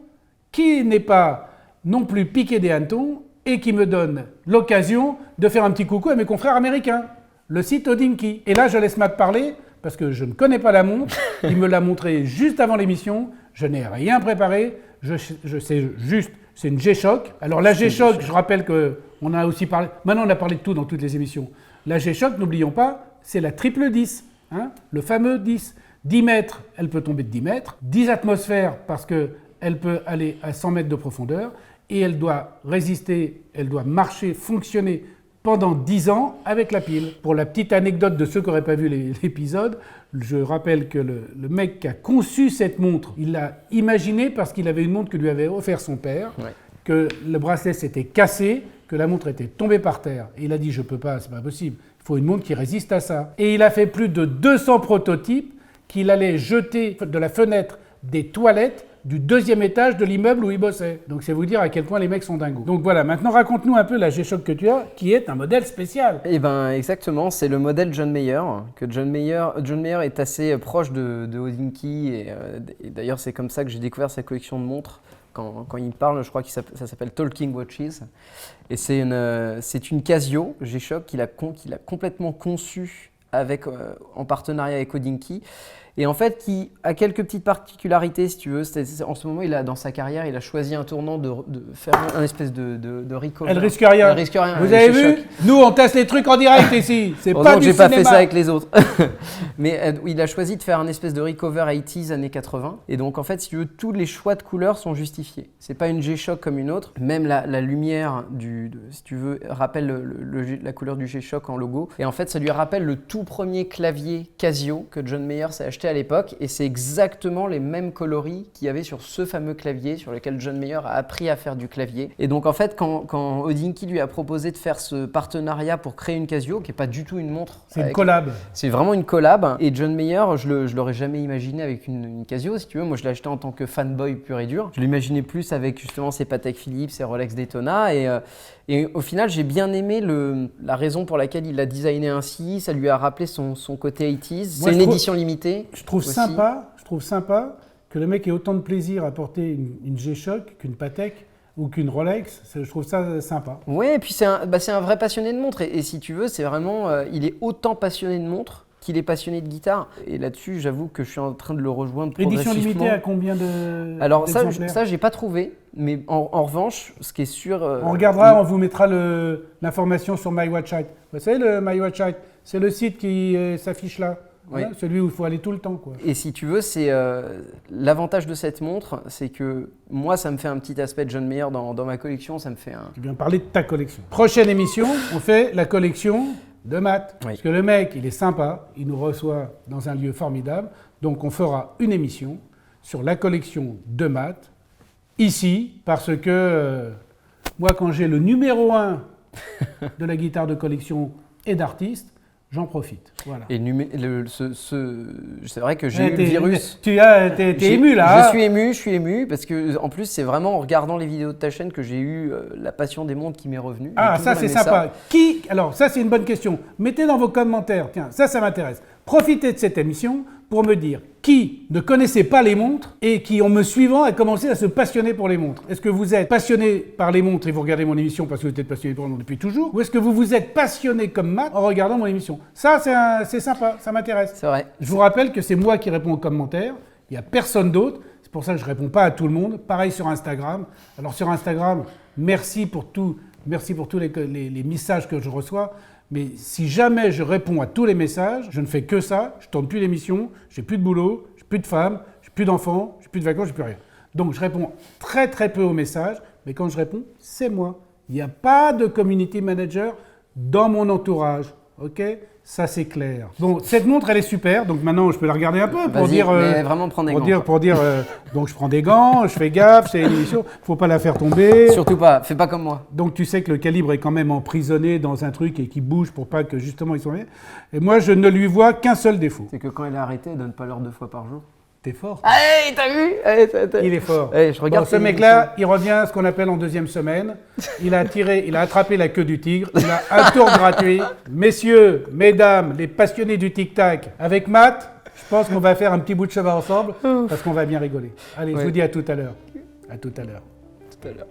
qui n'est pas non plus piqué des hannetons et qui me donne l'occasion de faire un petit coucou à mes confrères américains, le site Hodinkee. Et là, je laisse Matt parler parce que je ne connais pas la montre. Il me l'a montré juste avant l'émission. Je n'ai rien préparé. Je sais juste, c'est une G-Shock. Alors la G-Shock, je rappelle qu'on a aussi parlé, maintenant on a parlé de tout dans toutes les émissions. La G-Shock, n'oublions pas, c'est la triple 10, hein, le fameux 10. 10 mètres, elle peut tomber de 10 mètres. 10 atmosphères parce qu'elle peut aller à 100 mètres de profondeur. Et elle doit résister, elle doit marcher, fonctionner pendant 10 ans avec la pile. Pour la petite anecdote de ceux qui n'auraient pas vu l'épisode, je rappelle que le mec qui a conçu cette montre, il l'a imaginé parce qu'il avait une montre que lui avait offert son père, que le bracelet s'était cassé, que la montre était tombée par terre. Et il a dit, je peux pas, c'est pas possible. Il faut une montre qui résiste à ça. Et il a fait plus de 200 prototypes qu'il allait jeter de la fenêtre des toilettes du 2e étage de l'immeuble où il bossait. Donc c'est vous dire à quel point les mecs sont dingos. Donc voilà, maintenant raconte-nous un peu la G-Shock que tu as, qui est un modèle spécial. Eh bien exactement, c'est le modèle John Mayer, que John Mayer est assez proche de Hodinkee, et d'ailleurs c'est comme ça que j'ai découvert sa collection de montres. Quand il parle, je crois que ça s'appelle Talking Watches. Et c'est une Casio G-Shock qu'il a complètement conçue en partenariat avec Hodinkee. Et en fait, qui a quelques petites particularités, si tu veux. En ce moment, dans sa carrière, il a choisi un tournant de faire un espèce de recover. Elle risque rien. Elle risque rien. Vous avez vu ? Nous, on teste les trucs en direct ici. C'est pas du j'ai cinéma. pas fait ça avec les autres. Mais il a choisi de faire un espèce de recover 80s années 80. Et donc, en fait, si tu veux, tous les choix de couleurs sont justifiés. C'est pas une G-Shock comme une autre. Même la lumière, si tu veux, rappelle la couleur du G-Shock en logo. Et en fait, ça lui rappelle le tout premier clavier Casio que John Mayer s'est acheté à l'époque, et c'est exactement les mêmes coloris qu'il y avait sur ce fameux clavier sur lequel John Mayer a appris à faire du clavier. Et donc en fait, quand Hodinkee lui a proposé de faire ce partenariat pour créer une Casio, qui n'est pas du tout une montre, c'est une collab. C'est vraiment une collab, et John Mayer, je l'aurais jamais imaginé avec une Casio, si tu veux. Moi, je l'ai acheté en tant que fanboy pur et dur. Je l'imaginais plus avec justement ses Patek Philippe, ses Rolex Daytona, et au final, j'ai bien aimé la raison pour laquelle il l'a designé ainsi. Ça lui a rappelé son côté 80s. C'est une édition limitée. Je trouve sympa que le mec ait autant de plaisir à porter une G-Shock qu'une Patek ou qu'une Rolex. Je trouve ça sympa. Ouais, et puis c'est un vrai passionné de montres. Et si tu veux, c'est vraiment, il est autant passionné de montres qu'il est passionné de guitare. Et là-dessus, j'avoue que je suis en train de le rejoindre progressivement. Édition limitée à combien de Alors ça, j'ai pas trouvé. Mais en revanche, ce qui est sûr... on regardera, on vous mettra l'information sur MyWatchIte. Vous savez, le MyWatchIte, c'est le site qui s'affiche là. Oui. Hein, celui où il faut aller tout le temps, quoi. Et si tu veux, c'est l'avantage de cette montre, c'est que moi, ça me fait un petit aspect de John Mayer dans ma collection. Ça me fait un... Tu viens parler de ta collection. Prochaine émission, on fait la collection de Matt. Oui. Parce que le mec, il est sympa, il nous reçoit dans un lieu formidable. Donc on fera une émission sur la collection de Matt, ici, parce que moi, quand j'ai le numéro 1 de la guitare de collection et d'artiste, j'en profite. Voilà. Et c'est vrai que j'ai eu le virus. T'es ému là. Je suis ému parce que en plus c'est vraiment en regardant les vidéos de ta chaîne que j'ai eu la passion des montres qui m'est revenue. Ah, ça c'est sympa. Alors ça c'est une bonne question. Mettez dans vos commentaires, tiens, ça m'intéresse. Profitez de cette émission pour me dire qui ne connaissait pas les montres et qui, en me suivant, a commencé à se passionner pour les montres. Est-ce que vous êtes passionné par les montres et vous regardez mon émission parce que vous êtes passionné pour les montres depuis toujours? Ou est-ce que vous vous êtes passionné comme Matt en regardant mon émission? Ça, c'est sympa, ça m'intéresse. C'est vrai. Je vous rappelle que c'est moi qui réponds aux commentaires, il n'y a personne d'autre. C'est pour ça que je ne réponds pas à tout le monde. Pareil sur Instagram. Alors sur Instagram, merci pour tous les messages que je reçois. Mais si jamais je réponds à tous les messages, je ne fais que ça, je ne tourne plus d'émission, j'ai plus de boulot, j'ai plus de femme, j'ai plus d'enfants, j'ai plus de vacances, j'ai plus rien. Donc je réponds très très peu aux messages, mais quand je réponds, c'est moi. Il n'y a pas de community manager dans mon entourage, ok? Ça c'est clair. Bon, cette montre elle est super, donc maintenant je peux la regarder un peu pour dire. Mais vraiment prends des gants. Donc je prends des gants, je fais gaffe, c'est une émission, faut pas la faire tomber. Surtout pas, fais pas comme moi. Donc tu sais que le calibre est quand même emprisonné dans un truc et qui bouge pour pas que justement ils soient. Et moi je ne lui vois qu'un seul défaut. C'est que quand elle est arrêtée, elle donne pas l'heure 2 fois par jour. T'es fort. Allez, t'as vu? Allez, Il est fort. Allez, je regarde ce mec-là, il revient à ce qu'on appelle en deuxième semaine. Il a attrapé la queue du tigre. Il a un tour gratuit. Messieurs, mesdames, les passionnés du tic-tac, avec Matt, je pense qu'on va faire un petit bout de cheval ensemble parce qu'on va bien rigoler. Allez, je vous dis à tout à l'heure. À tout à l'heure. Tout à l'heure.